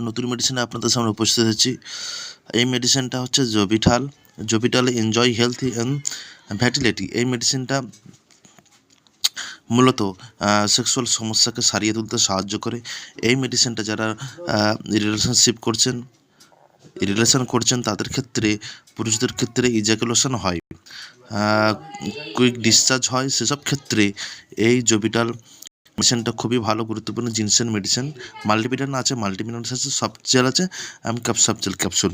নতুন মেডিসিনে আপনাদের সামনে উপস্থিত হয়েছি। এই মেডিসিনটা হচ্ছে জবিটাল এনজয় হেলথ অ্যান্ড ভ্যাটিলিটি। এই মেডিসিনটা মূলত সেক্সুয়াল সমস্যাকে সারিয়ে তুলতে সাহায্য করে। এই মেডিসিনটা যারা রিলেশন করছেন তাদের ক্ষেত্রে, পুরুষদের ক্ষেত্রে ইজাকুলেশন হয়, কুইক ডিসচার্জ হয়, সেসব ক্ষেত্রে এই জবিটাল মেডিসিনটা খুবই ভালো, গুরুত্বপূর্ণ জিনসেন মেডিসিন। মাল্টিভিটামিন আছে, মাল্টিমিনারেলস আছে, সফট জেল আছে এবং সফট জেল ক্যাপসুল।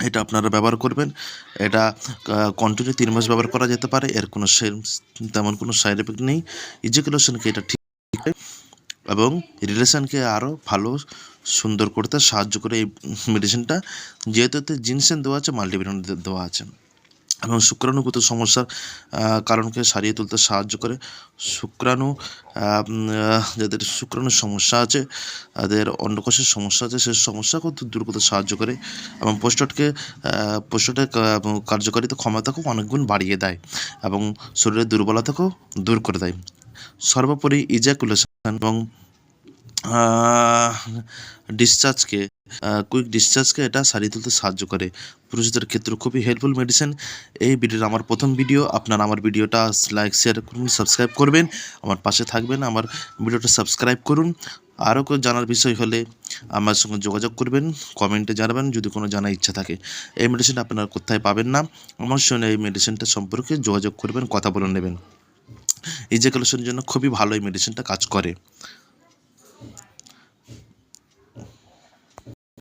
এটা আপনারা ব্যবহার করবেন। এটা কন্টিনিউ 3 মাস ব্যবহার করা যেতে পারে। এর কোনো তেমন কোনো সাইড এফেক্ট নেই। ইজাকুলেশনকে এটা ঠিক এবং রিলেশনকে আরও ভালো সুন্দর করতে সাহায্য করে এই মেডিসিনটা, যেহেতু এতে জিনসেন দেওয়া আছে, মাল্টিভিটামিন দেওয়া আছে এবং শুক্রাণুগত সমস্যার কারণকে সারিয়ে তুলতে সাহায্য করে। যাদের শুক্রাণুর সমস্যা আছে, যাদের অন্ডকোষের সমস্যা আছে, সেই সমস্যাকেও দূর করতে সাহায্য করে এবং প্রোস্টেটের কার্যকারিতা ক্ষমতাকেও অনেক গুণ বাড়িয়ে দেয় এবং শরীরের দুর্বলতাকেও দূর করে দেয়। সর্বোপরি ইজাকুলেশন এবং কুইক ডিসচার্জকে এটা সারিয়ে তুলতে সাহায্য করে। পুরুষদের ক্ষেত্রে খুবই হেল্পফুল মেডিসিন। এই ভিডিওটা আমার প্রথম ভিডিও। আপনারা আমার ভিডিওটা লাইক শেয়ার করুন, সাবস্ক্রাইব করবেন, আমার পাশে থাকবেন, আমার ভিডিওটা সাবস্ক্রাইব করুন। আরও কোনো জানার বিষয় হলে আমার সঙ্গে যোগাযোগ করবেন, কমেন্টে জানাবেন যদি কোনো জানার ইচ্ছা থাকে। এই মেডিসিন আপনারা কোথায় পাবেন না, আমার সঙ্গে এই মেডিসিনটা সম্পর্কে যোগাযোগ করবেন, কথা বলে নেবেন। ইজাকুলেশনের জন্য খুবই ভালো এই মেডিসিনটা কাজ করে।